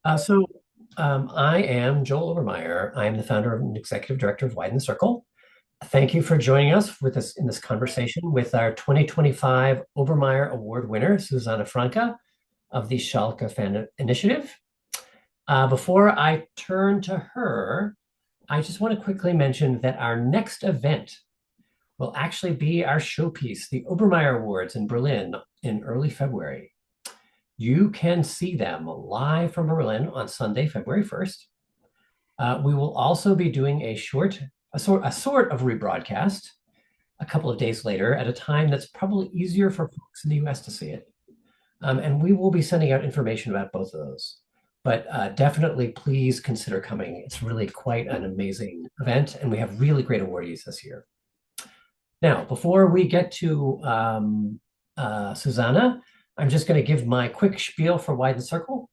I am Joel Obermayer. I am the founder and executive director of Widen the Circle. Thank you for joining us with us in this conversation with our 2025 Obermayer Award winner, Susanne Franke of the Schalker Fan Initiative. Before I turn to her, I just want to quickly mention that our next event will actually be our showpiece, the Obermayer Awards in Berlin in early February. You can see them live from Berlin on Sunday, February 1st. We will also be doing a sort of rebroadcast a couple of days later at a time that's probably easier for folks in the US to see it. And we will be sending out information about both of those. But definitely please consider coming. It's really quite an amazing event, and we have really great awardees this year. Now, before we get to Susanne, I'm just going to give my quick spiel for Widen the Circle.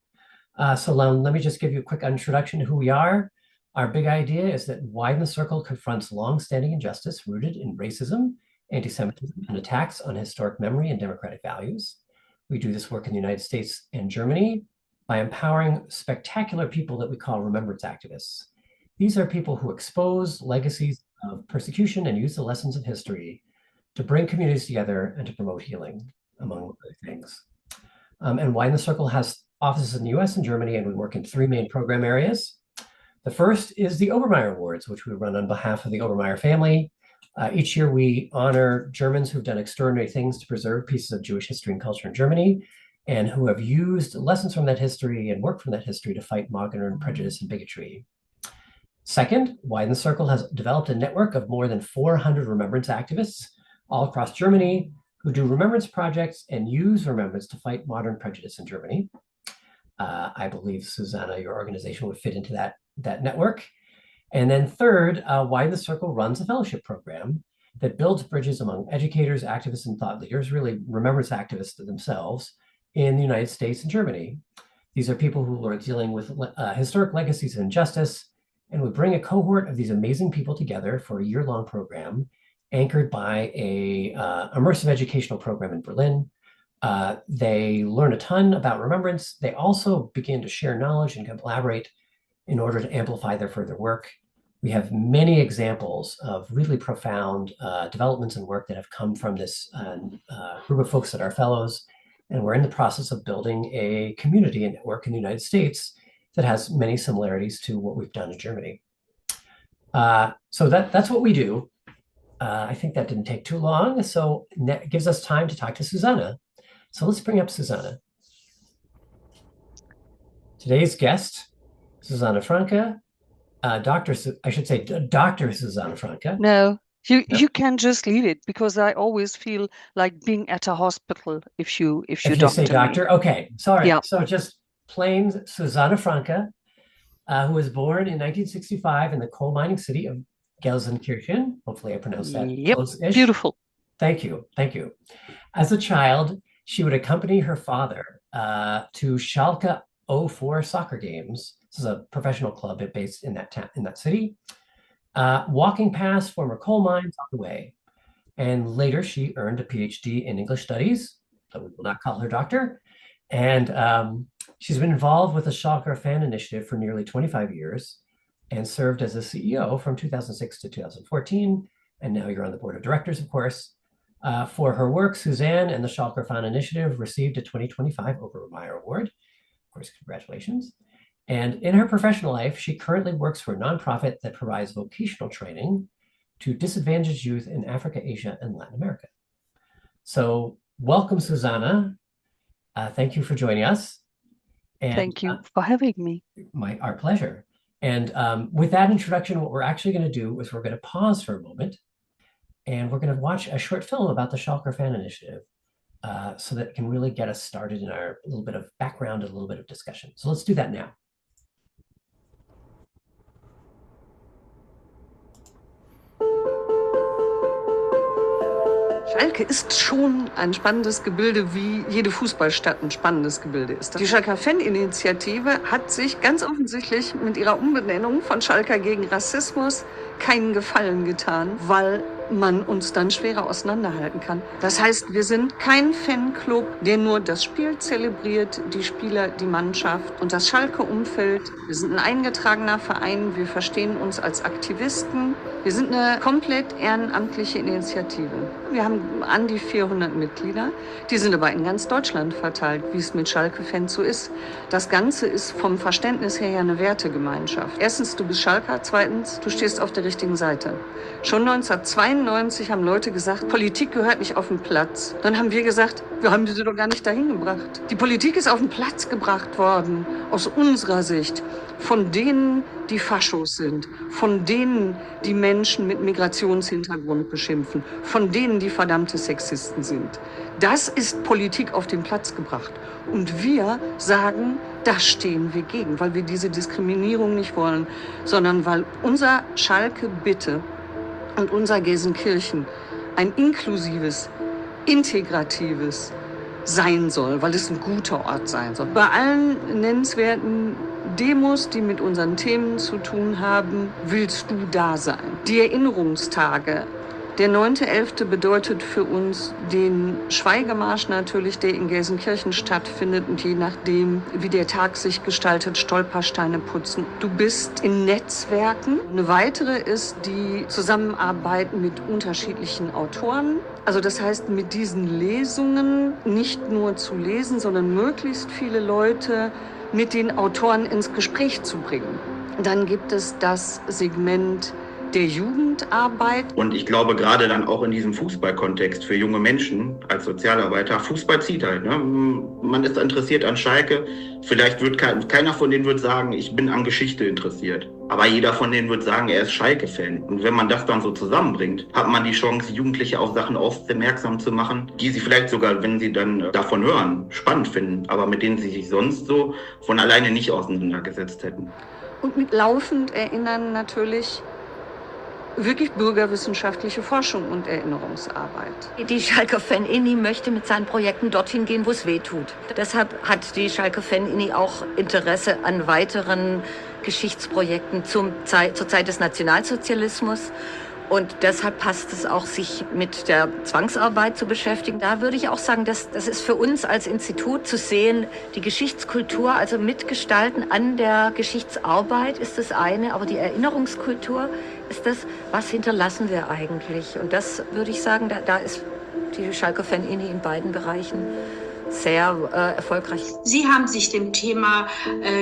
So let me just give you a quick introduction to who we are. Our big idea is that Widen the Circle confronts long-standing injustice rooted in racism, antisemitism, and attacks on historic memory and democratic values. We do this work in the United States and Germany by empowering spectacular people that we call remembrance activists. These are people who expose legacies of persecution and use the lessons of history to bring communities together and to promote healing, among other things. And Widen the Circle has offices in the US and Germany, and we work in three main program areas. The first is the Obermayer Awards, which we run on behalf of the Obermayer family. Each year we honor Germans who've done extraordinary things to preserve pieces of Jewish history and culture in Germany, and who have used lessons from that history and work from that history to fight modern prejudice and bigotry. Second, Widen the Circle has developed a network of more than 400 remembrance activists all across Germany who do remembrance projects and use remembrance to fight modern prejudice in Germany. I believe, Susanne, your organization would fit into that network. And then third, Widen the Circle runs a fellowship program that builds bridges among educators, activists, and thought leaders, really remembrance activists themselves, in the United States and Germany. These are people who are dealing with historic legacies of injustice, and we bring a cohort of these amazing people together for a year-long program anchored by a immersive educational program in Berlin. They learn a ton about remembrance. They also begin to share knowledge and collaborate in order to amplify their further work. We have many examples of really profound developments and work that have come from this group of folks that are fellows. And we're in the process of building a community and network in the United States that has many similarities to what we've done in Germany. So that's what we do. I think that didn't take too long, so that gives us time to talk to Susanne. So let's bring up Susanne. Today's guest, Susanne Franke, Dr. Susanne Franke. No, you can just lead it, because I always feel like being at a hospital if you say doctor. Me. Okay, sorry. Yeah. So just plain Susanne Franke, who was born in 1965 in the coal mining city of Gelsenkirchen. Hopefully I pronounced that close-ish. Beautiful. Thank you. As a child, she would accompany her father to Schalke 04 soccer games. This is a professional club based in that city. Walking past former coal mines on the way. And later she earned a PhD in English studies, though we will not call her doctor. And she's been involved with the Schalker Fan Initiative for nearly 25 years and served as a CEO from 2006 to 2014. And now you're on the board of directors, of course. For her work, Susanne and the Schalker Fan Initiative received a 2025 Obermayer Award. Of course, congratulations. And in her professional life, she currently works for a nonprofit that provides vocational training to disadvantaged youth in Africa, Asia, and Latin America. So welcome, Susanne. Thank you for joining us. And, thank you for having me. Our pleasure. And with that introduction, what we're actually going to do is we're going to pause for a moment, and we're going to watch a short film about the Schalker Fan Initiative so that it can really get us started in our little bit of background and a little bit of discussion. So let's do that now. Schalke ist schon ein spannendes Gebilde, wie jede Fußballstadt ein spannendes Gebilde ist. Die Schalker Fan Initiative hat sich ganz offensichtlich mit ihrer Umbenennung von Schalker gegen Rassismus keinen Gefallen getan, weil man uns dann schwerer auseinanderhalten kann. Das heißt, wir sind kein Fanclub, der nur das Spiel zelebriert, die Spieler, die Mannschaft und das Schalke-Umfeld. Wir sind ein eingetragener Verein, wir verstehen uns als Aktivisten. Wir sind eine komplett ehrenamtliche Initiative. Wir haben an die 400 Mitglieder, die sind aber in ganz Deutschland verteilt, wie es mit Schalke-Fans so ist. Das Ganze ist vom Verständnis her ja eine Wertegemeinschaft. Erstens, du bist Schalker, zweitens, du stehst auf der richtigen Seite. Schon 1992 haben Leute gesagt, Politik gehört nicht auf den Platz. Dann haben wir gesagt, wir haben sie doch gar nicht dahin gebracht. Die Politik ist auf den Platz gebracht worden, aus unserer Sicht, von denen, die Faschos sind, von denen, die Menschen mit Migrationshintergrund beschimpfen, von denen, die verdammte Sexisten sind. Das ist Politik auf den Platz gebracht. Und wir sagen, da stehen wir gegen, weil wir diese Diskriminierung nicht wollen, sondern weil unser Schalke bitte und unser Gelsenkirchen ein inklusives, integratives sein soll, weil es ein guter Ort sein soll. Bei allen nennenswerten Demos, die mit unseren Themen zu tun haben, willst du da sein. Die Erinnerungstage. Der 9.11. bedeutet für uns den Schweigemarsch natürlich, der in Gelsenkirchen stattfindet und je nachdem, wie der Tag sich gestaltet, Stolpersteine putzen. Du bist in Netzwerken. Eine weitere ist die Zusammenarbeit mit unterschiedlichen Autoren. Also das heißt, mit diesen Lesungen nicht nur zu lesen, sondern möglichst viele Leute mit den Autoren ins Gespräch zu bringen. Dann gibt es das Segment der Jugendarbeit. Und ich glaube, gerade dann auch in diesem Fußballkontext für junge Menschen als Sozialarbeiter, Fußball zieht halt. Ne? Man ist interessiert an Schalke. Vielleicht wird keiner von denen wird sagen, ich bin an Geschichte interessiert. Aber jeder von denen wird sagen, er ist Schalke-Fan. Und wenn man das dann so zusammenbringt, hat man die Chance, Jugendliche auf Sachen aufmerksam zu machen, die sie vielleicht sogar, wenn sie dann davon hören, spannend finden, aber mit denen sie sich sonst so von alleine nicht auseinandergesetzt hätten. Und mit laufend erinnern natürlich wirklich bürgerwissenschaftliche Forschung und Erinnerungsarbeit. Die Schalker Fan Ini möchte mit seinen Projekten dorthin gehen, wo es weh tut. Deshalb hat die Schalker Fan Ini auch Interesse an weiteren Geschichtsprojekten zur Zeit des Nationalsozialismus. Und deshalb passt es auch, sich mit der Zwangsarbeit zu beschäftigen. Da würde ich auch sagen, das ist für uns als Institut zu sehen, die Geschichtskultur, also mitgestalten an der Geschichtsarbeit ist das eine, aber die Erinnerungskultur ist das, was hinterlassen wir eigentlich. Und das würde ich sagen, da ist die Schalker Fan Ini in beiden Bereichen sehr erfolgreich. Sie haben sich dem Thema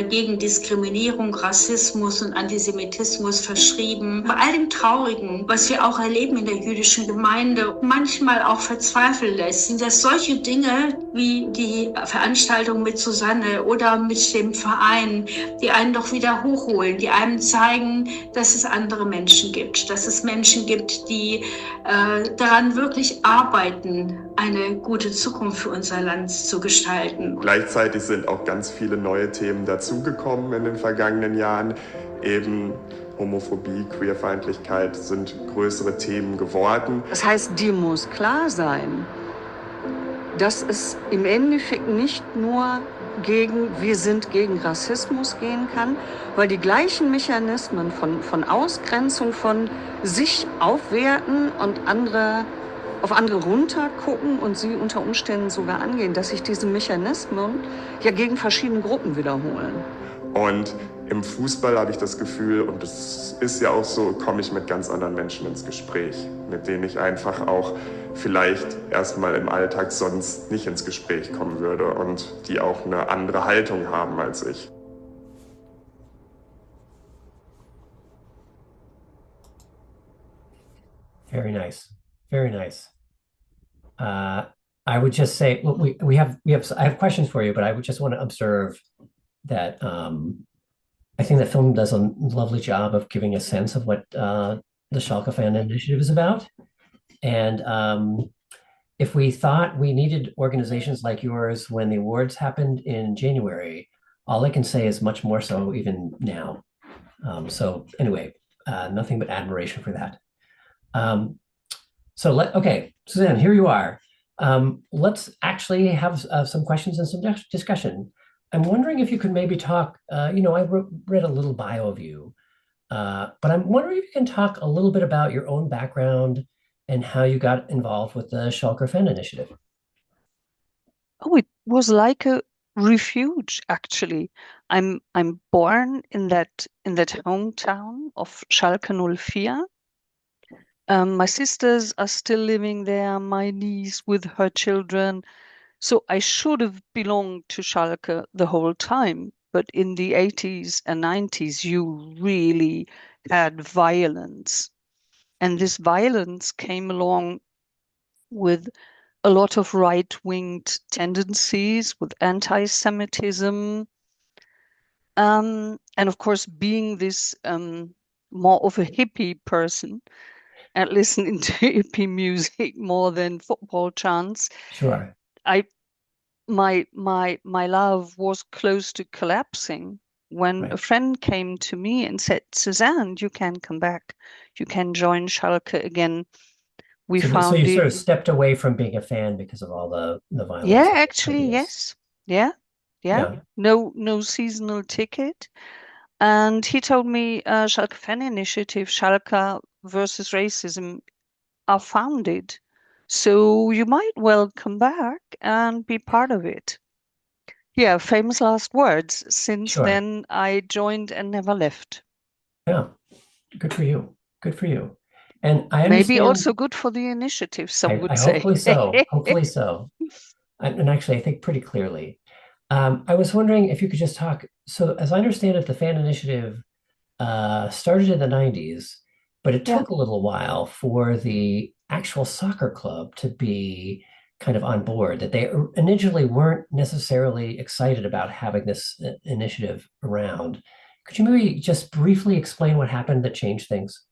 gegen Diskriminierung, Rassismus und Antisemitismus verschrieben. Bei all dem Traurigen, was wir auch erleben in der jüdischen Gemeinde, manchmal auch verzweifeln lässt, sind das solche Dinge wie die Veranstaltung mit Susanne oder mit dem Verein, die einen doch wieder hochholen, die einem zeigen, dass es andere Menschen gibt, dass es Menschen gibt, die daran wirklich arbeiten, eine gute Zukunft für unser Land zu gestalten. Gleichzeitig sind auch ganz viele neue Themen dazugekommen in den vergangenen Jahren. Eben Homophobie, Queerfeindlichkeit sind größere Themen geworden. Das heißt, dir muss klar sein, dass es im Endeffekt nicht nur wir sind gegen Rassismus gehen kann, weil die gleichen Mechanismen von Ausgrenzung, von sich aufwerten und auf andere runtergucken und sie unter Umständen sogar angehen, dass sich diese Mechanismen ja gegen verschiedene Gruppen wiederholen. Und im Fußball habe ich das Gefühl, und das ist ja auch so, komme ich mit ganz anderen Menschen ins Gespräch, mit denen ich einfach auch vielleicht erstmal im Alltag sonst nicht ins Gespräch kommen würde und die auch eine andere Haltung haben als ich. Very nice. Very nice. I would just say, look, I have questions for you, but I would just want to observe that I think the film does a lovely job of giving a sense of what the Schalker Fan Initiative is about. And if we thought we needed organizations like yours when the awards happened in January, all I can say is much more so even now. So anyway, nothing but admiration for that. Okay, Susanne, here you are. Let's actually have some questions and some discussion. I'm wondering if you could maybe talk, I read a little bio of you, but I'm wondering if you can talk a little bit about your own background and how you got involved with the Schalker Fan Initiative. Oh, it was like a refuge, actually. I'm born in that hometown of Schalke 04. My sisters are still living there, my niece with her children. So I should have belonged to Schalke the whole time. But in the 80s and 90s, you really had violence. And this violence came along with a lot of right-winged tendencies, with anti-Semitism. And of course, being this more of a hippie person and listening to hippie music more than football chants, Sure. my love was close to collapsing when Right. a friend came to me and said, Susanne, you can come back. You can join Schalke again. We So found you it. sort of stepped away from being a fan because of all the violence. Yeah, and actually, prejudice. yes. Yeah. No seasonal ticket. And he told me Schalker Fan Initiative, Schalke versus Racism are founded. So you might well come back and be part of it. Yeah, famous last words. Since Sure. then, I joined and never left. Yeah. Good for you. Good for you. And I Maybe understand. also good for the initiative, some would I say. hopefully so. Hopefully so. And actually, I think pretty clearly. I was wondering if you could just talk. So, as I understand it, the fan initiative started in the 90s, but it Yeah. took a little while for the actual soccer club to be kind of on board, that they initially weren't necessarily excited about having this initiative around. Could you maybe just briefly explain what happened that changed things?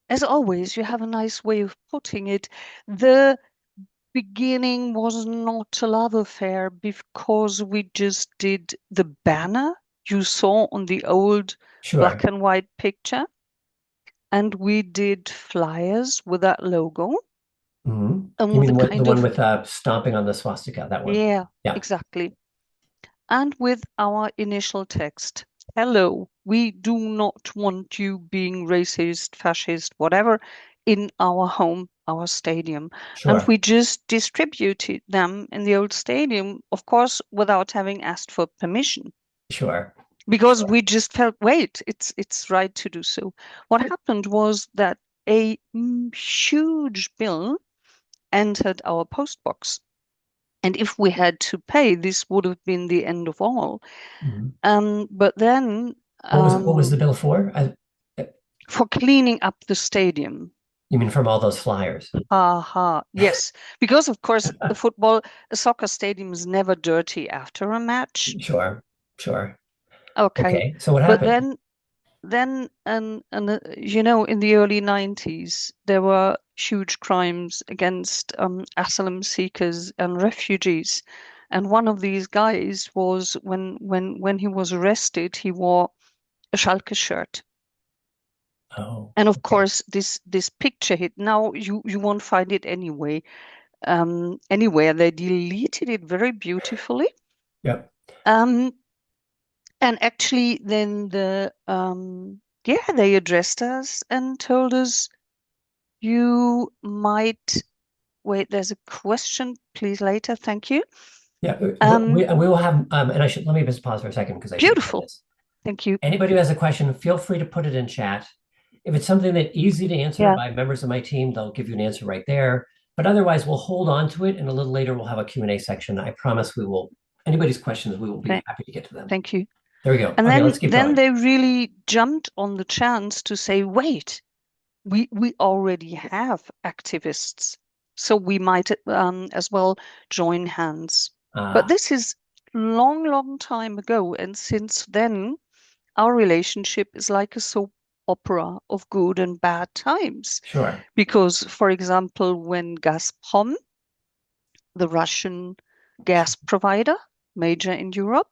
As always, you have a nice way of putting it. The beginning was not a love affair because we just did the banner you saw on the old black Sure. and white picture, and we did flyers with that logo Mhm. and You with a mean the kind one of, with stomping on the swastika, that one? yeah, Yeah, exactly. And with our initial text, hello, we do not want you being racist, fascist, whatever, in our home, our stadium. And sure. we just distributed them in the old stadium, of course, without having asked for permission, Sure. because we just felt, wait, it's right to do so. What happened was that a huge bill entered our postbox. And if we had to pay, this would have been the end of all. Mhm. But then What was the bill for? for cleaning up the stadium. You mean from all those flyers? Yes. Because of course a soccer stadium is never dirty after a match. Sure, sure. Okay. Okay, so what But happened? then and you know, in the early 90s there were huge crimes against asylum seekers and refugees. And one of these guys was when he was arrested, he wore a Schalke shirt. Oh, And of okay. course, this picture hit. Now you won't find it anywhere. They deleted it very beautifully. Yep. And actually, then they addressed us and told us, you might wait. There's a question, please later. Thank you. Yeah, we will have, and let me just pause for a second because I should say Beautiful. this. Thank you. Anybody who has a question, feel free to put it in chat. If it's something that's easy to answer Yeah. by members of my team, they'll give you an answer right there. But otherwise, we'll hold on to it, and a little later we'll have a Q&A section. I promise we will, anybody's questions, we will be happy to get to them. Thank you. There we go. And Okay, let's keep then going. they really jumped on the chance to say, wait, we already have activists, so we might as well join hands. But this is long time ago, and since then our relationship is like a soap opera of good and bad times. Sure. Because, for example, when Gazprom, the Russian gas provider, major in Europe,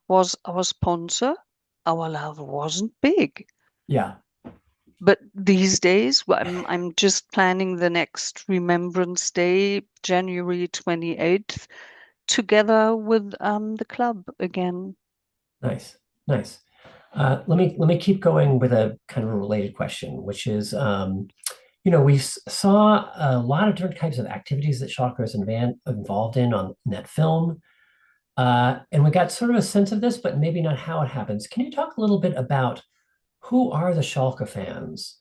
was our sponsor, our love wasn't big. Yeah. But these days, I'm just planning the next Remembrance Day, January 28th, together with the club again. Nice, nice. Let me keep going with a kind of a related question, which is, we saw a lot of different types of activities that Schalke is involved in that film. And we got sort of a sense of this, but maybe not how it happens. Can you talk a little bit about who are the Schalke fans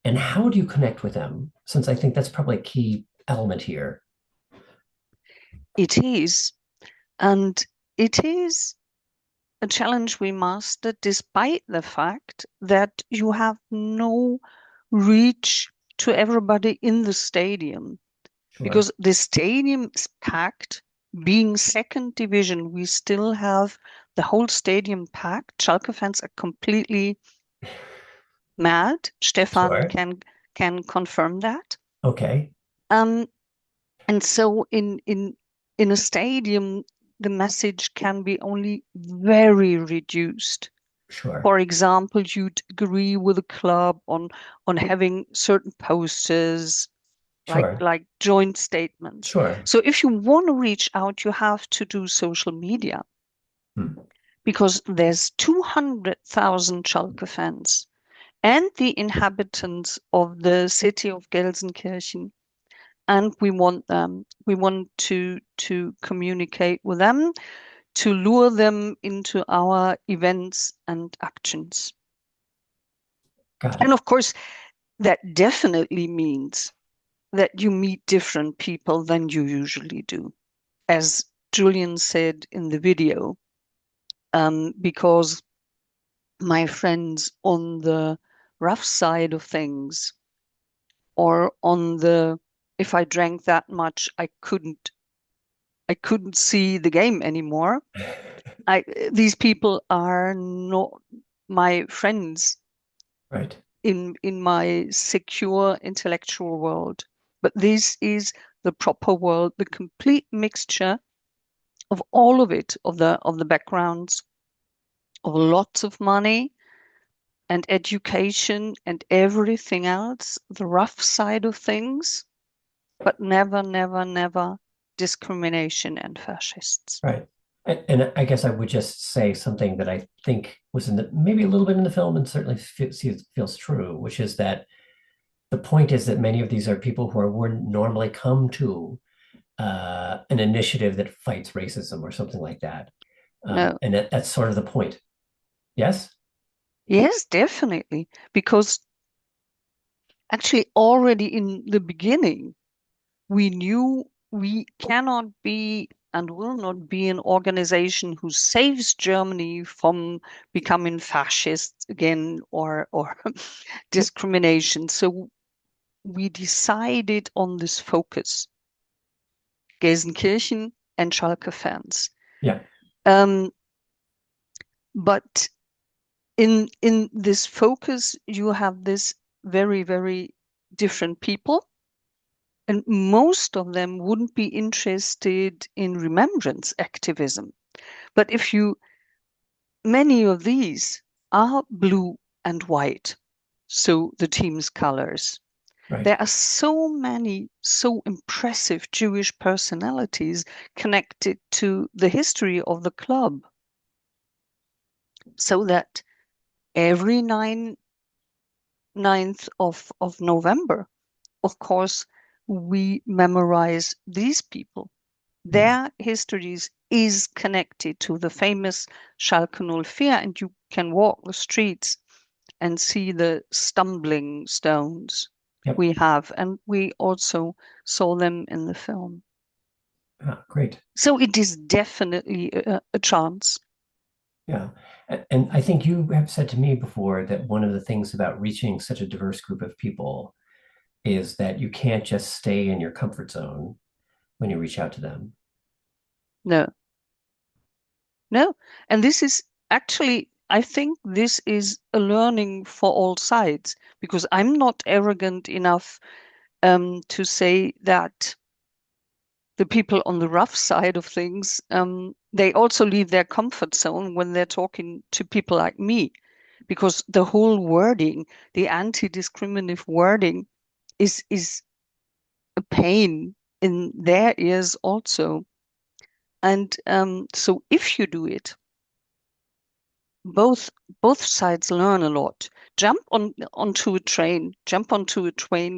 and how do you connect with them? Since I think that's probably a key element here. It is, and it is a challenge we mastered despite the fact that you have no reach to everybody in the stadium. Sure. Because the stadium is packed. Being second division, we still have the whole stadium packed. Schalke fans are completely mad. Stefan Sure. can confirm that. Okay. And so in a stadium, the message can be only very reduced. Sure. For example, you'd agree with the club on having certain posters, Sure. like joint statements. Sure. So if you want to reach out, you have to do social media. Because there's 200,000 Schalke fans and the inhabitants of the city of Gelsenkirchen. And we want to communicate with them, to lure them into our events and actions. Got it. And of course, that definitely means that you meet different people than you usually do. As Julian said in the video, because my friends on the rough side of things, or on the, if I drank that much, I couldn't see the game anymore. These people are not my friends. Right. In my secure intellectual world. But this is the proper world, the complete mixture of all of it, of the backgrounds, of lots of money and education and everything else, the rough side of things, but never, never, never discrimination and fascists. Right. And I guess I would just say something that I think was maybe a little bit in the film and certainly feels true, which is that the point is that many of these are people who wouldn't normally come to an initiative that fights racism or something like that. No. And that's sort of the point. Yes? Yes, definitely. Because actually already in the beginning, we knew we cannot be and will not be an organization who saves Germany from becoming fascist again or discrimination. So we decided on this focus, Gelsenkirchen and Schalke fans. Yeah. But in this focus, you have this very, very different people. And most of them wouldn't be interested in remembrance activism. But many of these are blue and white, so the team's colors. Right. There are so many, so impressive Jewish personalities connected to the history of the club. So that every 9th of November, of course, we memorize these people. Their histories is connected to the famous Schalke 04, and you can walk the streets and see the stumbling stones we have, and we also saw them in the film. Great. So it is definitely a chance. Yeah. And I think you have said to me before that one of the things about reaching such a diverse group of people is that you can't just stay in your comfort zone when you reach out to them. No. And this is actually, I think this is a learning for all sides, because I'm not arrogant enough to say that the people on the rough side of things, they also leave their comfort zone when they're talking to people like me, because the whole wording, the anti-discriminative wording, is a pain in their ears also. And so if you do it, both sides learn a lot. Jump onto a train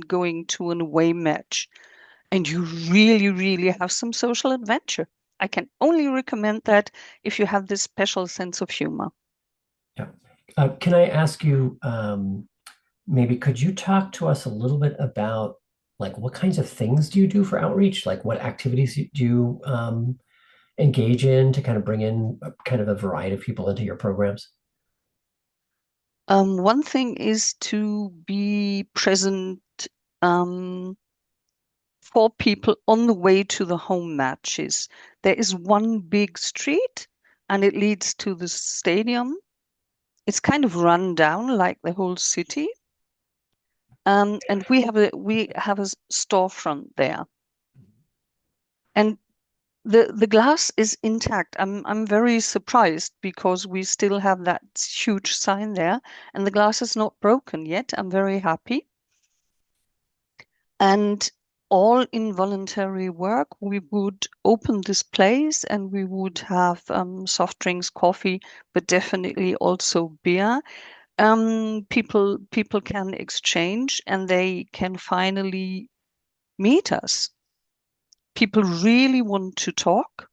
going to an away match, and you really, really have some social adventure. I can only recommend that if you have this special sense of humor. Yeah. Can I ask you, maybe could you talk to us a little bit about like what kinds of things do you do for outreach? Like what activities do you engage in to kind of bring in kind of a variety of people into your programs? One thing is to be present for people on the way to the home matches. There is one big street and it leads to the stadium. It's kind of run down like the whole city. And we have a storefront there. And the glass is intact. I'm very surprised because we still have that huge sign there and the glass is not broken yet. I'm very happy. And all involuntary work, we would open this place and we would have soft drinks, coffee, but definitely also beer. People can exchange and they can finally meet us. People really want to talk.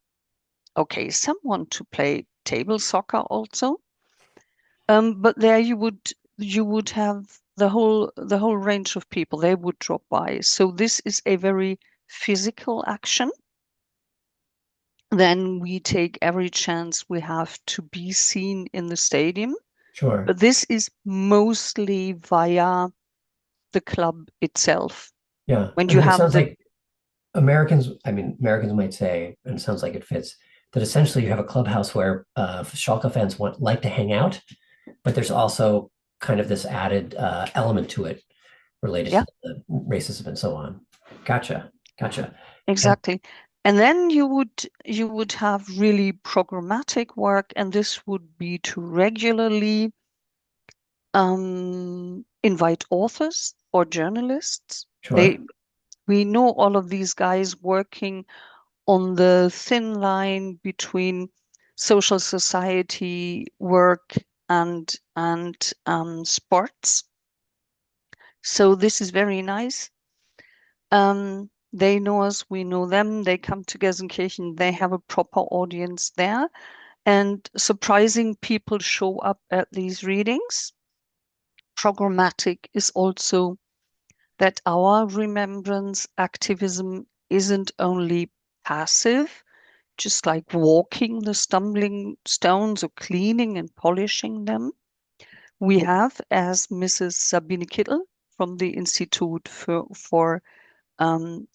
Okay, some want to play table soccer also. But there you would have the whole range of people. They would drop by. So this is a very physical action. Then we take every chance we have to be seen in the stadium. Sure. But this is mostly via the club itself. Yeah. When you have sounds like Americans might say, and it sounds like it fits, that essentially you have a clubhouse where Schalke fans like to hang out, but there's also kind of this added element to it related to the racism and so on. Gotcha. Exactly. And then you would have really programmatic work, and this would be to regularly invite authors or journalists. Sure. We know all of these guys working on the thin line between social society work and sports. So this is very nice. They know us, we know them. They come to Gelsenkirchen, they have a proper audience there. And surprising people show up at these readings. Programmatic is also that our remembrance activism isn't only passive, just like walking the stumbling stones or cleaning and polishing them. We have, as Mrs. Sabine Kittel from the Institute for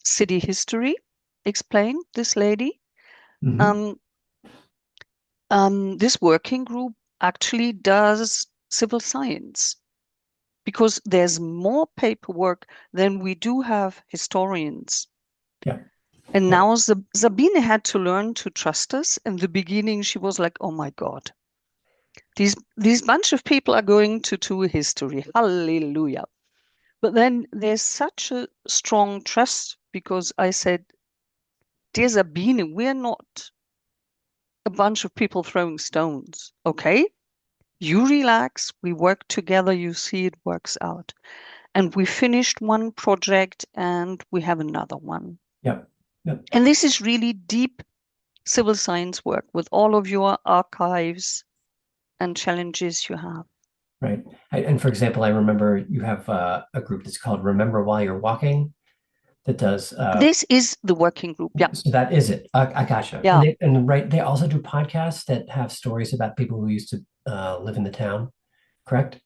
City History explained, this lady, this working group actually does civil science because there's more paperwork than we do have historians. Yeah. And now Sabine had to learn to trust us. In the beginning, she was like, oh my God, these bunch of people are going to do history. Hallelujah. But then there's such a strong trust because I said, dear Sabine, we're not a bunch of people throwing stones, okay? You relax, we work together, you see it works out. And we finished one project and we have another one. Yep. And this is really deep civil science work with all of your archives and challenges you have. Right. And for example, I remember you have a group that's called Remember While You're Walking that does... this is the working group, yeah. So that is it. I gotcha. Yeah. And they also do podcasts that have stories about people who used to live in the town, correct?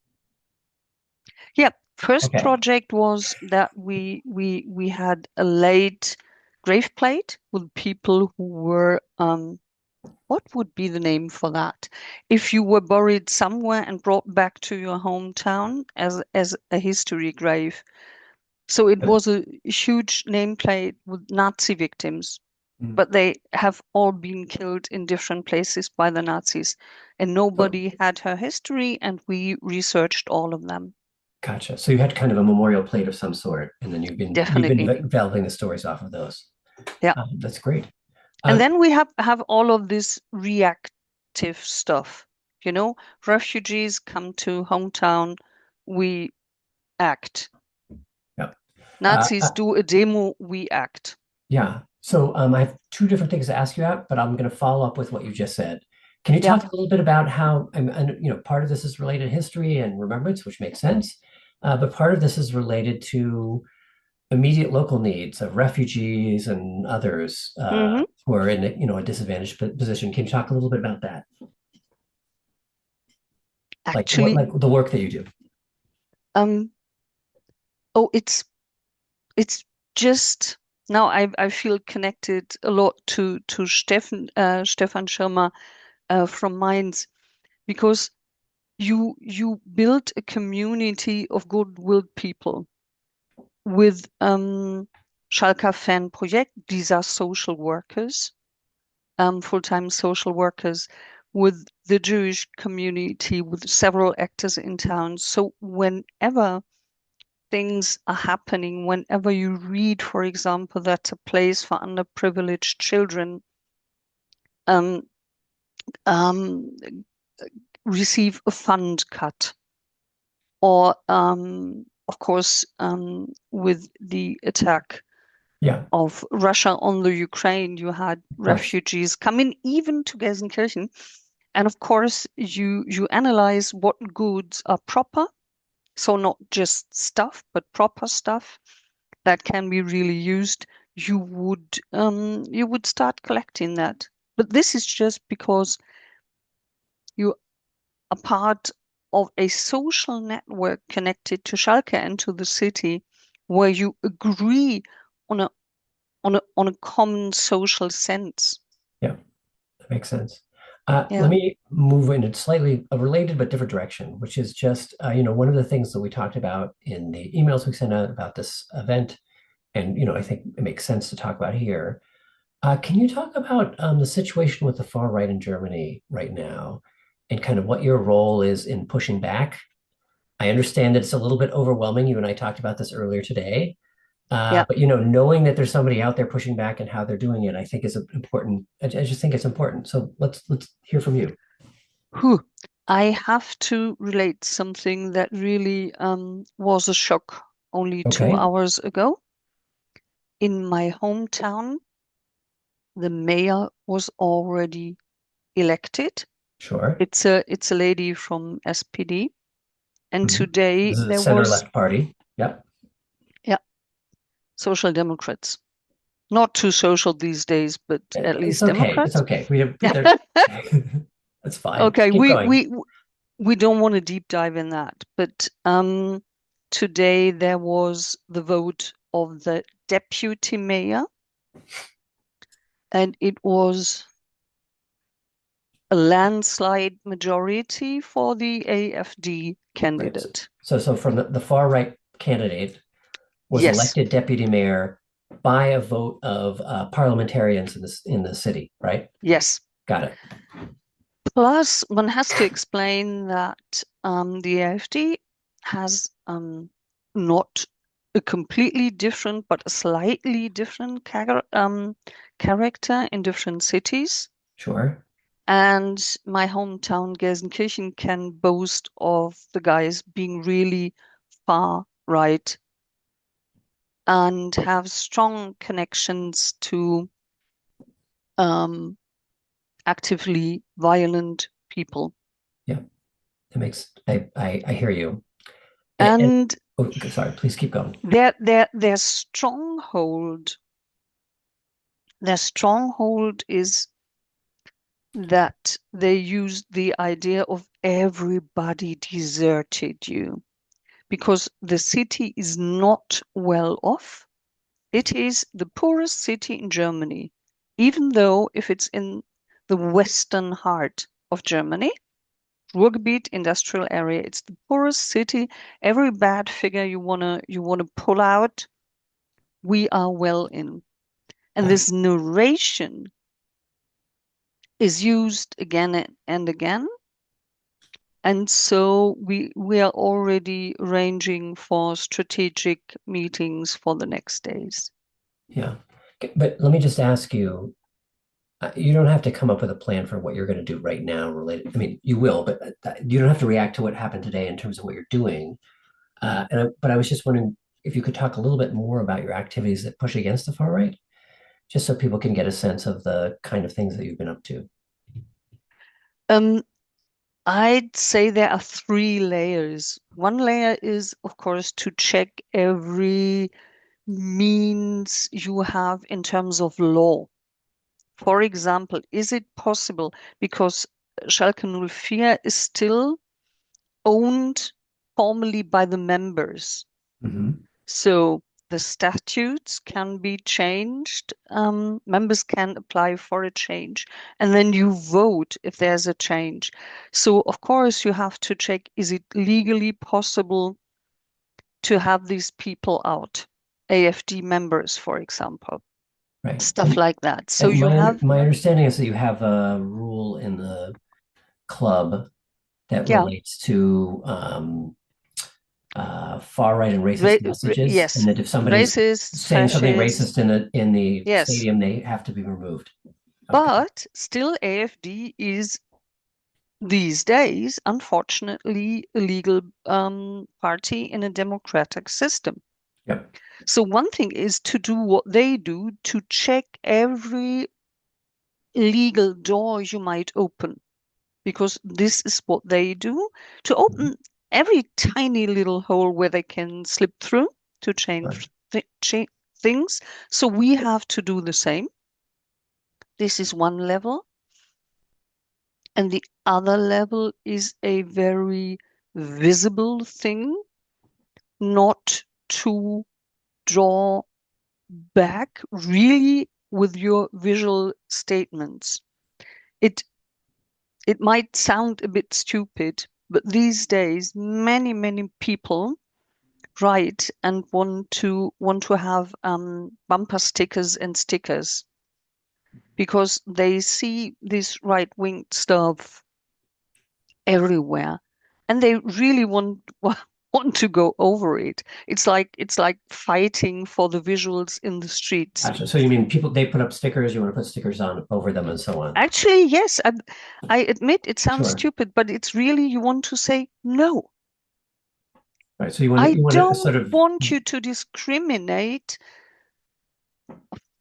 Yeah. First project was that we had a late grave plate with people who were... what would be the name for that? If you were buried somewhere and brought back to your hometown as a history grave. So it was a huge nameplate with Nazi victims, but they have all been killed in different places by the Nazis. And nobody had her history, and we researched all of them. Gotcha. So you had kind of a memorial plate of some sort, and then you've been developing the stories off of those. Yeah. That's great. And then we have all of this reactive stuff. You know, refugees come to hometown, we act. Yeah. Nazis do a demo, we act. Yeah. So I have two different things to ask you about, but I'm going to follow up with what you just said. Can you talk a little bit about how, and part of this is related to history and remembrance, which makes sense, but part of this is related to immediate local needs of refugees and others who are in a disadvantaged position. Can you talk a little bit about that? Actually, like the work that you do. It's just now I feel connected a lot to Stefan Schirmer from Mainz, because you build a community of good-willed people with Schalker Fan Project. These are social workers, full-time social workers, with the Jewish community, with several actors in town. So whenever things are happening, whenever you read, for example, that a place for underprivileged children receive a fund cut, or of course with the attack of Russia on the Ukraine, you had refugees coming even to Gelsenkirchen, and of course you analyze what goods are proper, so not just stuff but proper stuff that can be really used. You would start collecting that. But this is just because you are part of a social network connected to Schalke and to the city, where you agree on a common social sense. Yeah, that makes sense. Let me move in a slightly related but different direction, which is just, one of the things that we talked about in the emails we sent out about this event, and, I think it makes sense to talk about here. Can you talk about the situation with the far right in Germany right now, and kind of what your role is in pushing back? I understand that it's a little bit overwhelming. You and I talked about this earlier today. But knowing that there's somebody out there pushing back and how they're doing it, I think is important. I just think it's important. So let's hear from you. I have to relate something that really was a shock only 2 hours ago. In my hometown, the mayor was already elected. Sure. It's a lady from SPD, and today this is there center was left party. Yep. Social Democrats. Not too social these days, but at least Democrats. It's okay. That's fine. Okay, Keep going. we don't want to deep dive in that, but today there was the vote of the deputy mayor, and it was a landslide majority for the AfD candidate. Right. So from the far right candidate was elected deputy mayor by a vote of parliamentarians in the city, right? Yes. Got it. Plus, one has to explain that the AfD has not a completely different, but a slightly different character in different cities. Sure. And my hometown, Gelsenkirchen, can boast of the guys being really far right and have strong connections to actively violent people. Yeah, that makes I hear you. And sorry, please keep going. Their stronghold is that they used the idea of everybody deserted you, because the city is not well off. It is the poorest city in Germany, even though if it's in the western heart of Germany, Ruhrgebiet industrial area, it's the poorest city. Every bad figure you wanna pull out, we are well in. And this narration is used again and again. And so we are already arranging for strategic meetings for the next days. Yeah. But let me just ask you, You don't have to come up with a plan for what you're going to do right now related. I mean, you will, but you don't have to react to what happened today in terms of what you're doing. But I was just wondering if you could talk a little bit more about your activities that push against the far right, just so people can get a sense of the kind of things that you've been up to. I'd say there are three layers. One layer is, of course, to check every means you have in terms of law. For example, is it possible, because Schalke 04 is still owned formally by the members. So the statutes can be changed. Members can apply for a change, and then you vote if there's a change. So of course you have to check, is it legally possible to have these people out? AFD members, for example. Right. Stuff like that. So you have my understanding is that you have a rule in the club that relates to far right and racist messages, yes, and that if somebody's saying something racist in the stadium, they have to be removed. Okay. But still, AFD is these days, unfortunately, a legal party in a democratic system. Yep. So one thing is to do what they do, to check every legal door you might open, because this is what they do, to open every tiny little hole where they can slip through to change things. So we have to do the same. This is one level. And the other level is a very visible thing, not to draw back really with your visual statements. It might sound a bit stupid, but these days many people write and want to have bumper stickers and stickers, because they see this right-wing stuff everywhere, and they really want to go over it. It's like fighting for the visuals in the streets. Gotcha. So you mean people, they put up stickers, you want to put stickers on over them and so on? Actually, yes. I admit it sounds stupid, but it's really, you want to say no. Right. So you want don't to sort of want you to discriminate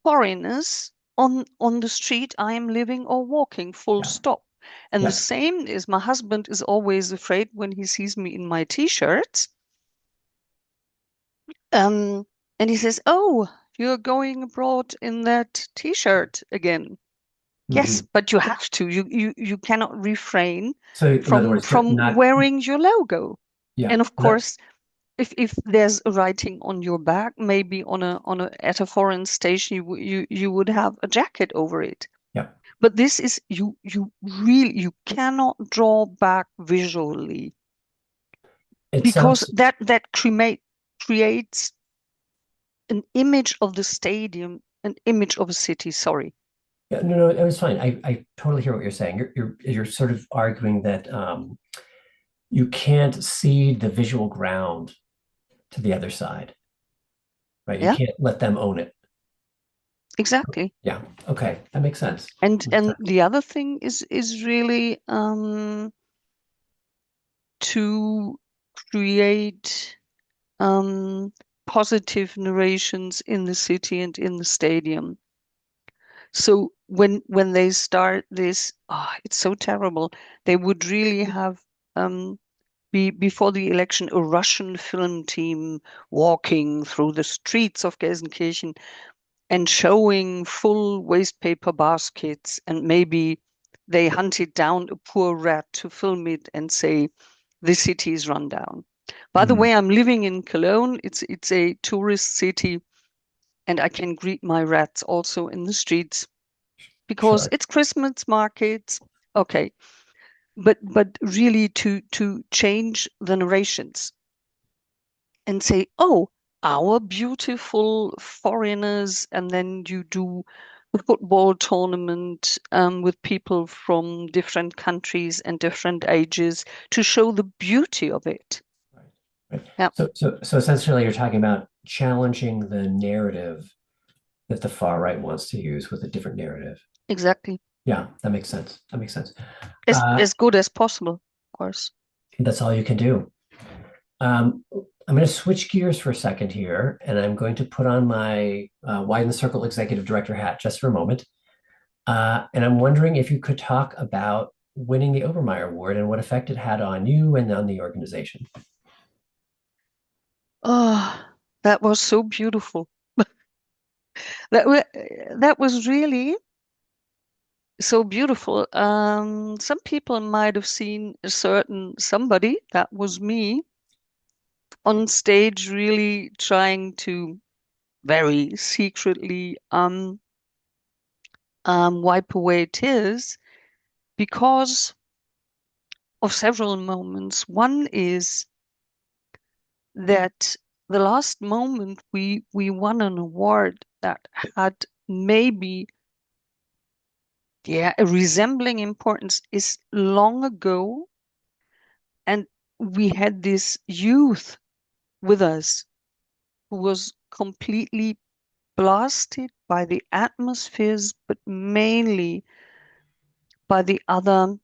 foreigners on the street I am living or walking, full stop. And the same is, my husband is always afraid when he sees me in my t-shirts. And he says, "Oh, you're going abroad in that t-shirt again." Yes, but you have to. You cannot refrain from wearing your logo. Yeah. And of course, if there's a writing on your back, maybe at a foreign station, you would have a jacket over it. Yeah. But this is, you cannot draw back visually, because that creates an image of the stadium, an image of a city. Sorry. Yeah, no, it was fine. I totally hear what you're saying. You're sort of arguing that you can't cede the visual ground to the other side, right? You can't let them own it. Exactly. Yeah. Okay, that makes sense. And the other thing is really to create positive narrations in the city and in the stadium. So when they start this, it's so terrible. They would really have before the election a Russian film team walking through the streets of Gelsenkirchen and showing full waste paper baskets, and maybe they hunted down a poor rat to film it and say, "The city is run down." By the way, I'm living in Cologne. It's a tourist city, and I can greet my rats also in the streets, because it's Christmas markets. Okay, but really to change the narrations and say, "Oh, our beautiful foreigners," and then you do a football tournament with people from different countries and different ages to show the beauty of it. Right. Yeah. So essentially, you're talking about challenging the narrative that the far right wants to use with a different narrative. Exactly. Yeah, that makes sense. That makes sense. As good as possible, of course. That's all you can do. I'm going to switch gears for a second here, and I'm going to put on my Widen the Circle Executive Director hat just for a moment. And I'm wondering if you could talk about winning the Obermayer Award and what effect it had on you and on the organization. Oh, that was so beautiful. That was really so beautiful. Some people might have seen a certain somebody, that was me, on stage really trying to very secretly wipe away tears because of several moments. One is that the last moment we won an award that had maybe a resembling importance is long ago, and we had this youth with us who was completely blasted by the atmospheres, but mainly by the other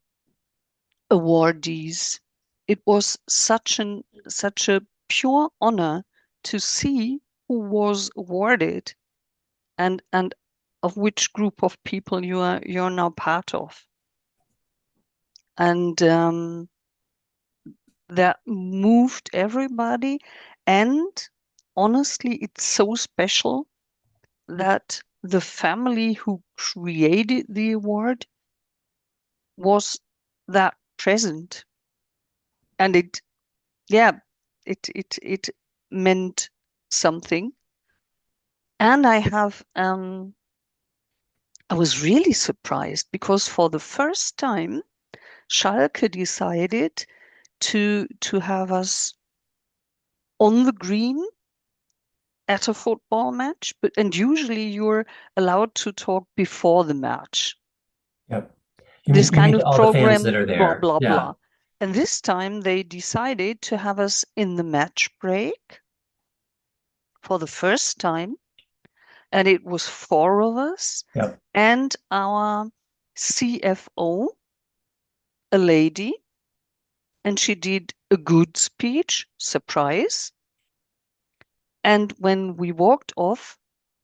awardees. It was such a pure honor to see who was awarded and of which group of people you're now part of. And that moved everybody. And honestly, it's so special that the family who created the award was that present. And it meant something. And I was really surprised because for the first time, Schalke decided to have us on the green at a football match, and usually you're allowed to talk before the match. Yep. This kind of all program, the fans that are there. blah, blah, Yeah. blah. And this time they decided to have us in the match break for the first time. And it was 4 of us. Yep. And our CFO, a lady, and she did a good speech, surprise. And when we walked off,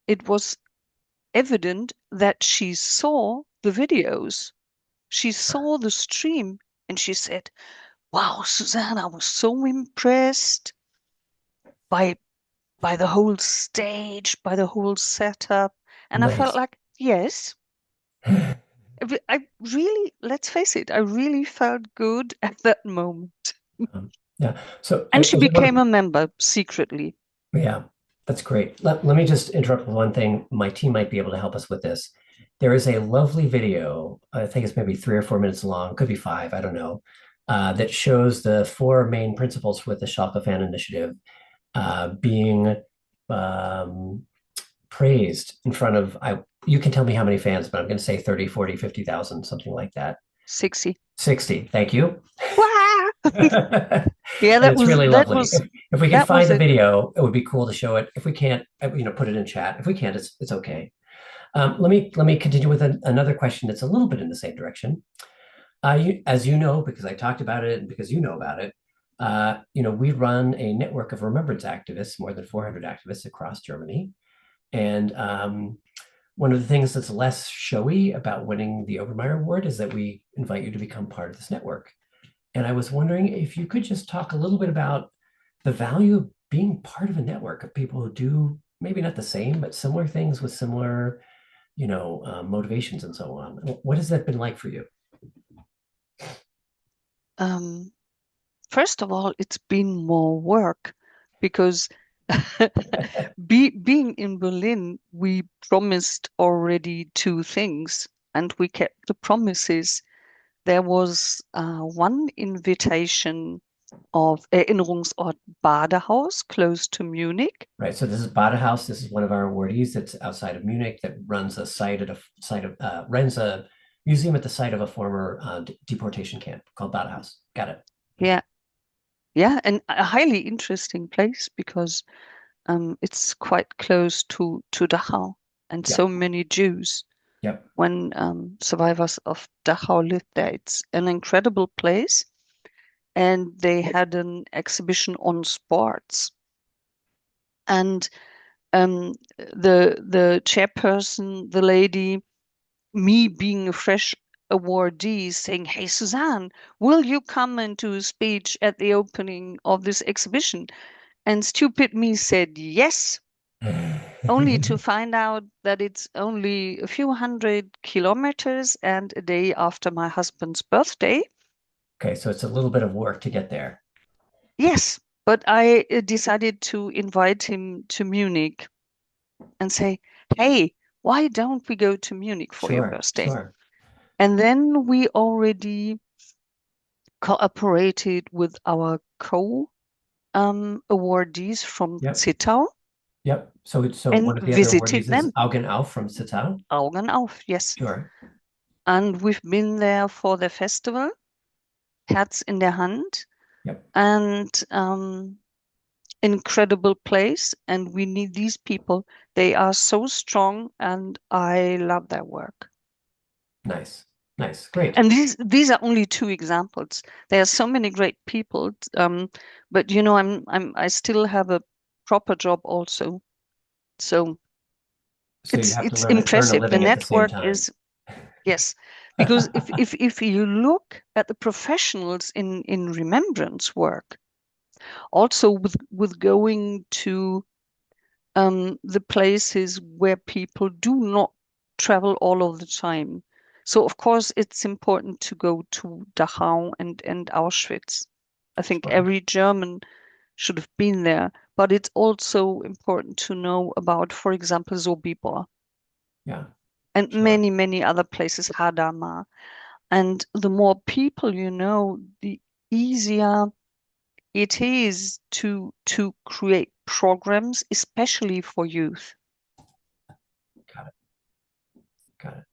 it was evident that she saw the videos. She saw the stream and she said, "Wow, Susanne, I was so impressed by the whole stage, by the whole setup." And Nice. I felt like, yes, I really, let's face it, I really felt good at that moment. Yeah. So And she became a member secretly. Yeah, that's great. Let me just interrupt with one thing. My team might be able to help us with this. There is a lovely video, I think it's maybe 3 or 4 minutes long, could be 5, I don't know, that shows the 4 main principles with the Schalker Fan Initiative being praised in front of, you can tell me how many fans, but I'm going to say 30, 40, 50,000, something like that. 60. 60, thank you. Yeah, that was really lovely. If we can find the it. video, it would be cool to show it. If we can't, put it in chat. If we can't, it's okay. Let me continue with another question that's a little bit in the same direction. As you know, because I talked about it and because you know about it, we run a network of remembrance activists, more than 400 activists across Germany. And one of the things that's less showy about winning the Obermayer Award is that we invite you to become part of this network. And I was wondering if you could just talk a little bit about the value of being part of a network of people who do maybe not the same, but similar things with similar, motivations and so on. What has that been like for you? First of all, it's been more work because being in Berlin, we promised already 2 things and we kept the promises. There was one invitation of Erinnerungsort Badehaus, close to Munich. Right. So this is Badehaus. This is one of our awardees that's outside of Munich that runs a runs a museum at the site of a former deportation camp called Badehaus. Got it. Yeah. Yeah, and a highly interesting place because it's quite close to Dachau and so many Jews. Yep. when survivors of Dachau lived there. It's an incredible place. And they had an exhibition on sports. And the chairperson, the lady, me being a fresh awardee, saying, "Hey, Susanne, will you come and do a speech at the opening of this exhibition?" And stupid me said yes, only to find out that it's only a few 100 kilometers and a day after my husband's birthday. Okay, so it's a little bit of work to get there. Yes, but I decided to invite him to Munich and say, "Hey, why don't we go to Munich for your birthday?" Sure. And then we already cooperated with our awardees from Zittau. Yep. So and one of the other visited awardees them. is Augen auf from Zittau. Augen auf, yes. Sure. And we've been there for the festival, Herz in der Hand. Yep. And incredible place. And we need these people. They are so strong, and I love their work. Nice. Nice. Great. And these are only two examples. There are so many great people, but you know, I still have a proper job also. So it's impressive. The network is, yes, because if you look at the professionals in remembrance work, also with going to the places where people do not travel all of the time. So of course it's important to go to Dachau and Auschwitz. I think every German should have been there, but it's also important to know about, for example, Sobibor. Yeah. And many other places, Hadamar. And the more people you know, the easier it is to create programs, especially for youth. Got it. Got it.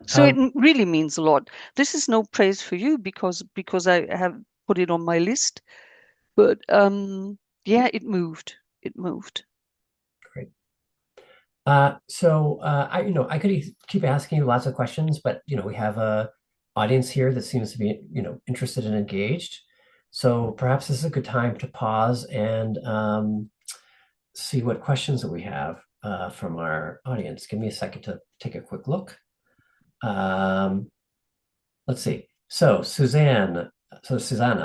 So it really means a lot. This is no praise for you because I have put it on my list, but yeah, it moved. It moved. Great. So I could keep asking you lots of questions, but we have a audience here that seems to be interested and engaged. So perhaps this is a good time to pause and see what questions that we have from our audience. Give me a second to take a quick look. Let's see. So Susanna,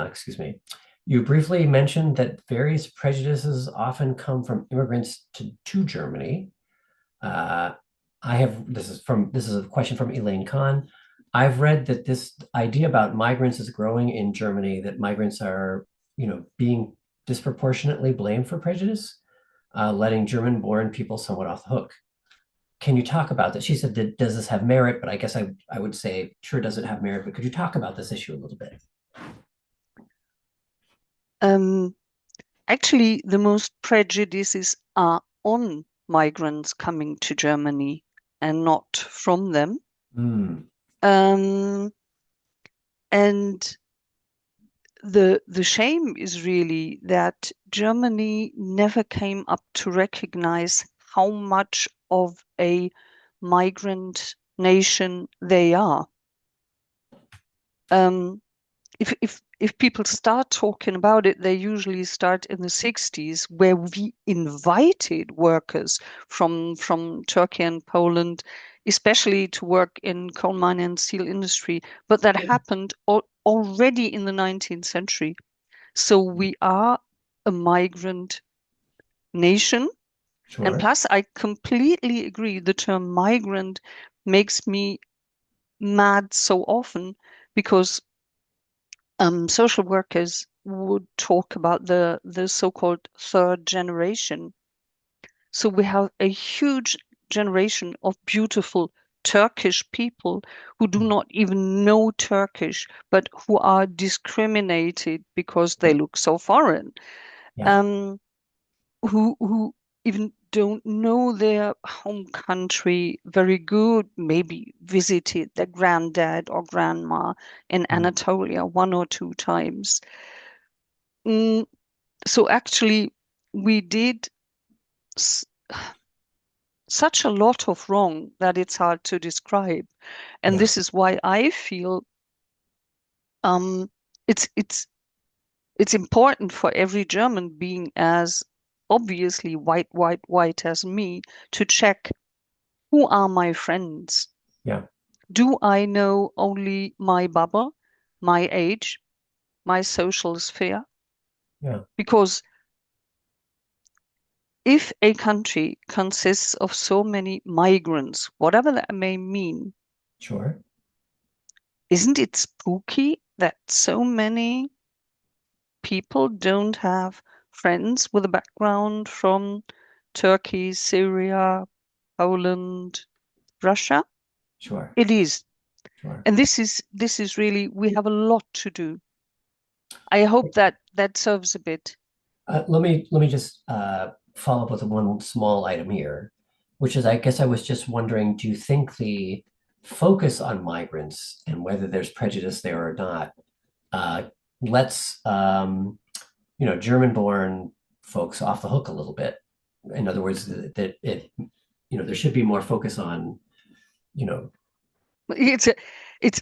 excuse me. You briefly mentioned that various prejudices often come from immigrants to Germany. This is a question from Elaine Kahn. I've read that this idea about migrants is growing in Germany, that migrants are, being disproportionately blamed for prejudice, letting German-born people somewhat off the hook. Can you talk about this? She said, does this have merit? But I guess I would say, sure, does it have merit? But could you talk about this issue a little bit? Actually, the most prejudices are on migrants coming to Germany and not from them. And the shame is really that Germany never came up to recognize how much of a migrant nation they are. If people start talking about it, they usually start in the 60s, where we invited workers from Turkey and Poland, especially to work in coal mine and steel industry. But that happened already in the 19th century. So we are a migrant nation. Sure. And plus, I completely agree, the term migrant makes me mad so often, because social workers would talk about the so-called third generation. So we have a huge generation of beautiful Turkish people who do not even know Turkish, but who are discriminated because they look so foreign. Yeah. Who even don't know their home country very good, maybe visited their granddad or grandma in Anatolia 1 or 2 times. So actually, we did such a lot of wrong that it's hard to describe. And this is why I feel it's important for every German being as obviously white as me to check, who are my friends? Yeah. Do I know only my bubble, my age, my social sphere? Yeah. Because if a country consists of so many migrants, whatever that may mean, Sure. isn't it spooky that so many people don't have friends with a background from Turkey, Syria, Poland, Russia? Sure. It is. Sure. And this is really, we have a lot to do. I hope that serves a bit. Let me just follow up with one small item here, which is, I guess I was just wondering, do you think the focus on migrants and whether there's prejudice there or not lets German-born folks off the hook a little bit? In other words, that it there should be more focus on It's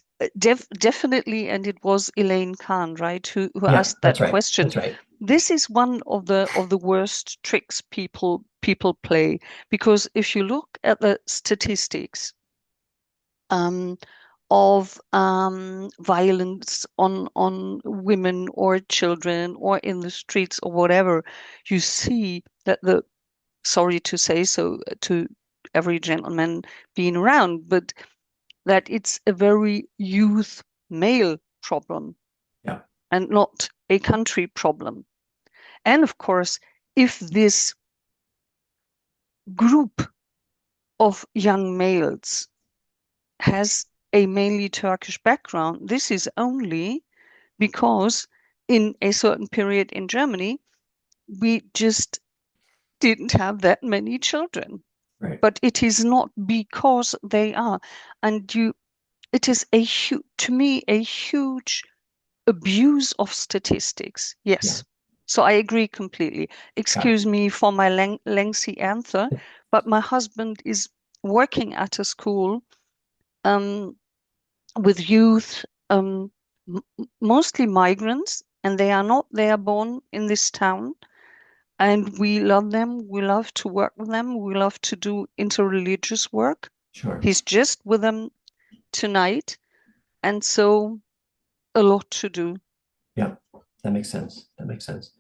definitely, and it was Elaine Kahn, right, who asked that question. That's right. This is one of the worst tricks people play, because if you look at the statistics of violence on women or children or in the streets or whatever, you see that sorry to say so to every gentleman being around, but that it's a very youth male problem, and not a country problem. And of course, if this group of young males has a mainly Turkish background, this is only because in a certain period in Germany, we just didn't have that many children. Right. But it is not because they are. And it is to me, a huge abuse of statistics. Yes. Yeah. So I agree completely. Excuse me for my lengthy answer, but my husband is working at a school with youth, mostly migrants, and they are born in this town. And we love them. We love to work with them. We love to do interreligious work. Sure. He's just with them tonight. And so a lot to do. Yeah, that makes sense. That makes sense.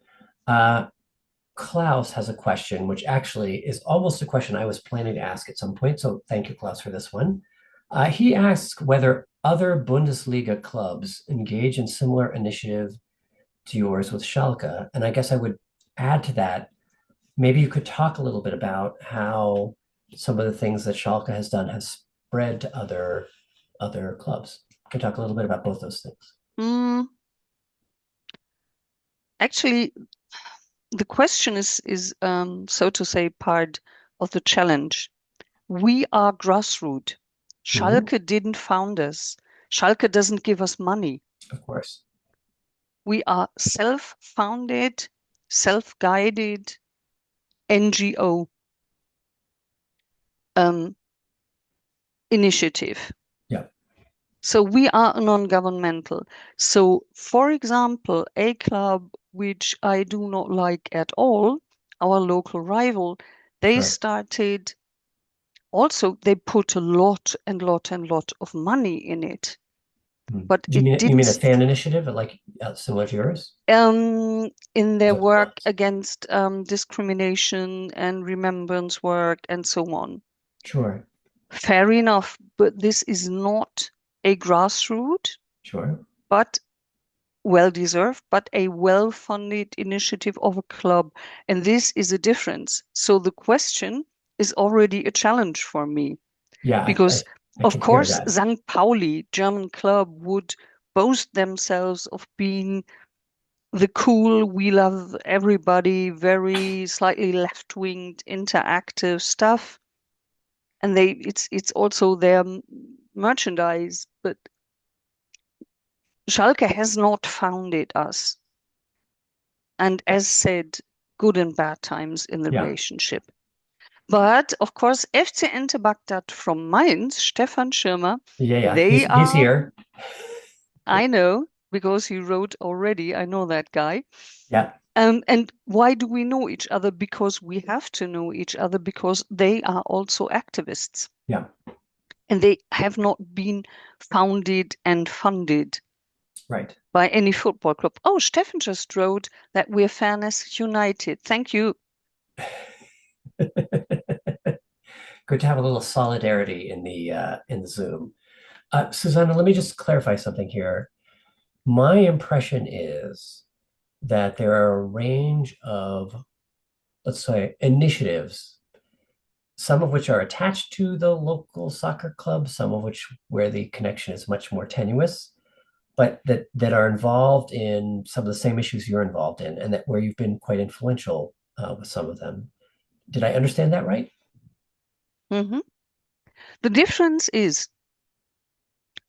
Klaus has a question, which actually is almost a question I was planning to ask at some point. So thank you, Klaus, for this one. He asks whether other Bundesliga clubs engage in similar initiative to yours with Schalke. And I guess I would add to that, maybe you could talk a little bit about how some of the things that Schalke has done has spread to other clubs. You can talk a little bit about both those things. Actually, the question is so to say part of the challenge. We are grassroots. Schalke didn't found us. Schalke doesn't give us money. Of course. We are self-founded, self-guided NGO initiative. Yeah. So we are non-governmental. So, for example, a club which I do not like at all, our local rival, they started. Also, they put a lot of money in it. But you mean a fan initiative, like similar to yours? In their work against discrimination and remembrance work and so on. Sure. Fair enough, but this is not a grassroots. Sure. But well-deserved, but a well-funded initiative of a club. And this is a difference. So the question is already a challenge for me. Yeah. Because I of course, that. St. Pauli, German club, would boast themselves of being the cool, we love everybody, very slightly left-winged, interactive stuff. And it's also their merchandise, but Schalke has not founded us. And as said, good and bad times in the relationship. But of course, FC Ente Baghdad from Mainz, Stefan Schirmer, Yeah. they He's are, here. I know, because he wrote already, I know that guy. Yeah. And why do we know each other? Because we have to know each other, because they are also activists. Yeah. And they have not been founded and funded Right. by any football club. Oh, Stefan just wrote that we're Fairness United. Thank you. Good to have a little solidarity in the Zoom. Susanna, let me just clarify something here. My impression is that there are a range of, let's say, initiatives, some of which are attached to the local soccer club, some of which where the connection is much more tenuous, but that are involved in some of the same issues you're involved in, and that where you've been quite influential with some of them. Did I understand that right? Mm-hmm. The difference is,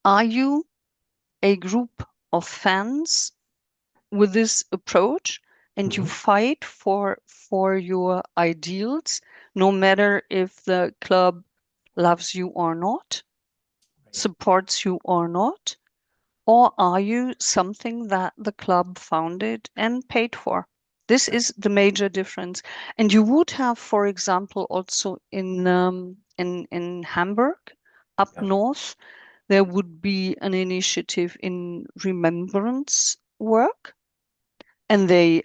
are you a group of fans with this approach and you fight for your ideals, no matter if the club loves you or not, supports you or not? Or are you something that the club founded and paid for? This is the major difference. And you would have, for example, also in Hamburg, up north, there would be an initiative in remembrance work, and they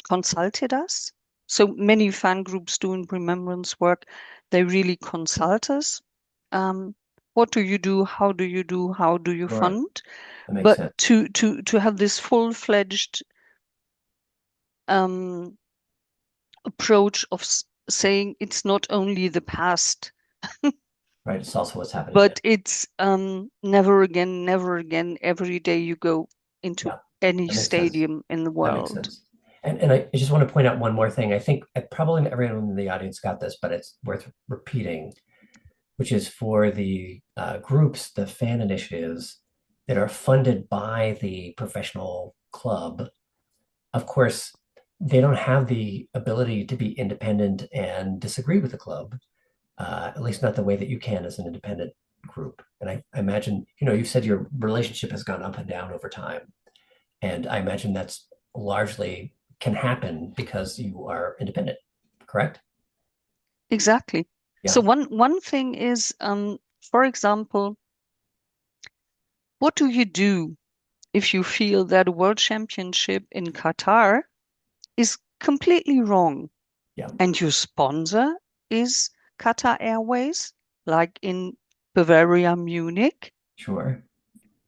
consulted us. So many fan groups doing remembrance work, they really consult us. What do you do? How do you do? How do you fund? That makes But sense. to have this full-fledged approach of saying it's not only the past, Right, it's also what's happening. but it's never again, every day you go into any stadium in the That makes world. sense. And I just want to point out one more thing. I think probably everyone in the audience got this, but it's worth repeating, which is for the groups, the fan initiatives that are funded by the professional club. Of course, they don't have the ability to be independent and disagree with the club, at least not the way that you can as an independent group. And I imagine, you said your relationship has gone up and down over time. And I imagine that's largely can happen because you are independent, correct? Exactly. Yeah. So one thing is, for example, what do you do if you feel that a world championship in Qatar is completely wrong? Yeah. And your sponsor is Qatar Airways, like in Bavaria, Munich? Sure.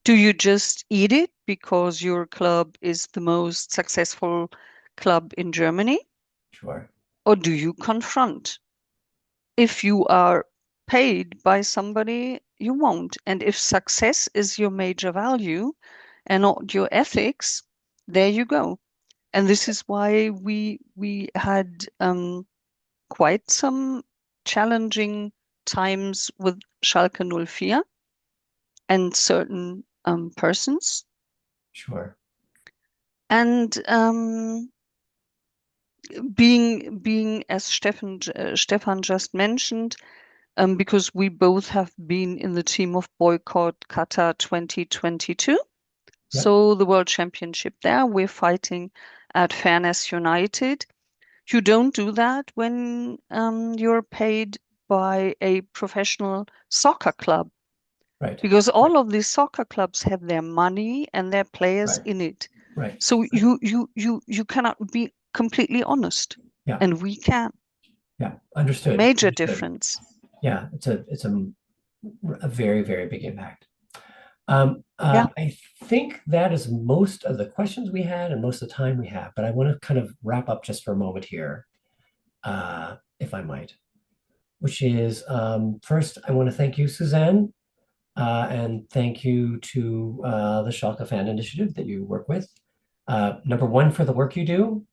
Do you just eat it because your club is the most successful club in Germany? Sure. Or do you confront? If you are paid by somebody, you won't. And if success is your major value and not your ethics, there you go. And this is why we had quite some challenging times with Schalke 04 and certain persons. Sure. And being as Stefan just mentioned, because we both have been in the team of Boycott Qatar 2022. Yep. So the World Championship there, we're fighting at Fairness United. You don't do that when you're paid by a professional soccer club. Right. Because all of these soccer clubs have their money and their players in it. Right. So you cannot be completely honest. Yeah. And we can. Yeah. Understood. Major Understood. difference. Yeah, it's a very, very big impact. I think that is most of the questions we had and most of the time we have, but I want to kind of wrap up just for a moment here, if I might, which is first, I want to thank you, Susanne, and thank you to the Schalker Fan Initiative that you work with. Number one, for the work you do,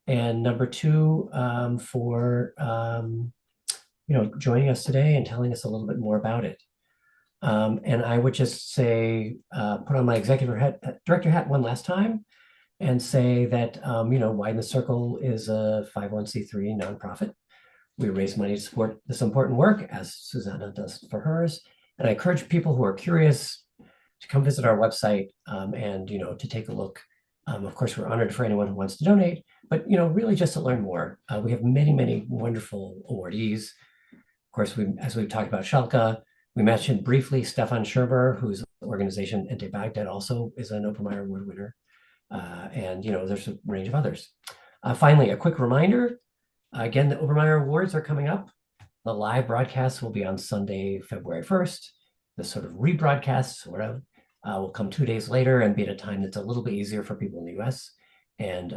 and number two, for joining us today and telling us a little bit more about it. And I would just say, put on my director hat one last time and say that, Widen the Circle is a 501c3 nonprofit We raise money to support this important work, as Susanne does for hers. And I encourage people who are curious to come visit our website and, to take a look. Of course, we're honored for anyone who wants to donate, but, really just to learn more. We have many, many wonderful awardees. Of course, as we've talked about Schalke, we mentioned briefly Stefan Scherber, whose organization Anti-Baghdad also is an Obermayer Award winner. And, there's a range of others. Finally, a quick reminder, again, the Obermayer Awards are coming up. The live broadcast will be on Sunday, February 1st. The sort of rebroadcasts will come 2 days later and be at a time that's a little bit easier for people in the US. And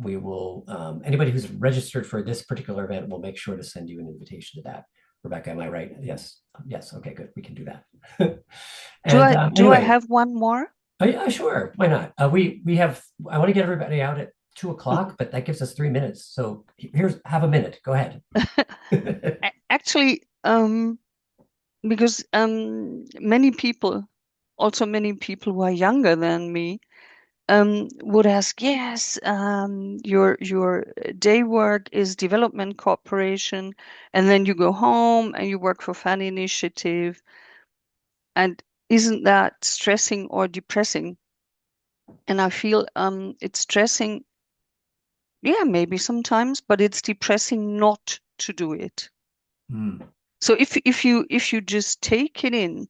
we will, anybody who's registered for this particular event will make sure to send you an invitation to that. Rebecca, am I right? Yes. Yes. Okay, good. We can do that. And, do I have one more? Yeah, sure. Why not? I want to get everybody out at 2 o'clock, but that gives us 3 minutes. So have a minute. Go ahead. Actually, because many people who are younger than me would ask, yes, your day work is development cooperation, and then you go home and you work for Fan Initiative. And isn't that stressing or depressing? And I feel it's stressing, yeah, maybe sometimes, but it's depressing not to do it. So if you just take it in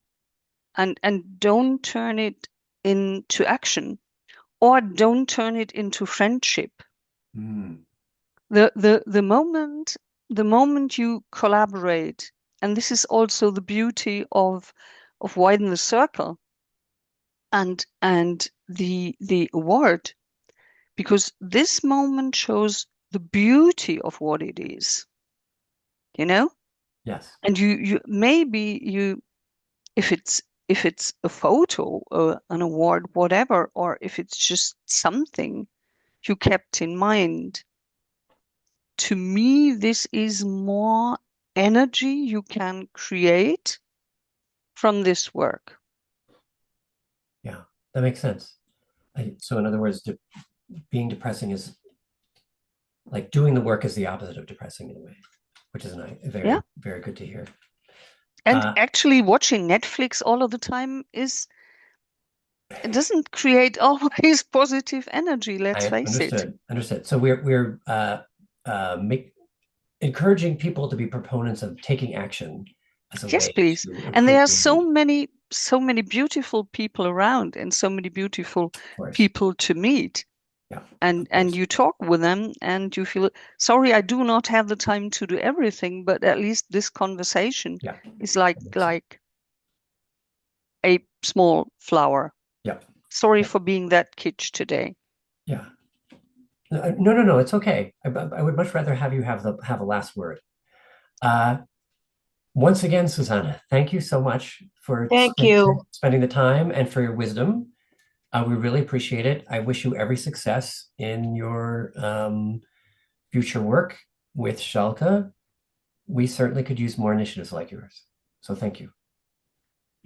and don't turn it into action, or don't turn it into friendship. The moment you collaborate, and this is also the beauty of Widen the Circle and the award, because this moment shows the beauty of what it is. Yes. And you maybe if it's a photo or an award, whatever, or if it's just something you kept in mind, to me, this is more energy you can create from this work. Yeah, that makes sense. So in other words, being depressing is like doing the work is the opposite of depressing in a way, which is very, very good to hear. And actually watching Netflix all of the time it doesn't create always positive energy, let's face it. Understood. So we're encouraging people to be proponents of taking action as a way. Yes, please. And there are so many beautiful people around and so many beautiful people to meet. Yeah, and you talk with them and you feel, sorry, I do not have the time to do everything, but at least this conversation is like a small flower. Yeah. Sorry for being that kitsch today. Yeah. No, it's okay. I would much rather have you have a last word. Once again, Susanne, thank you so much for spending the time and for your wisdom. We really appreciate it. I wish you every success in your future work with Schalke. We certainly could use more initiatives like yours. So thank you.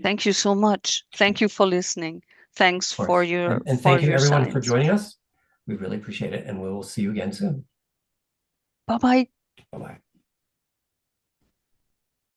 Thank you so much. Thank you for listening. Thanks for your and thank you everyone for joining us. We really appreciate it, and we will see you again soon. Bye-bye. Bye-bye.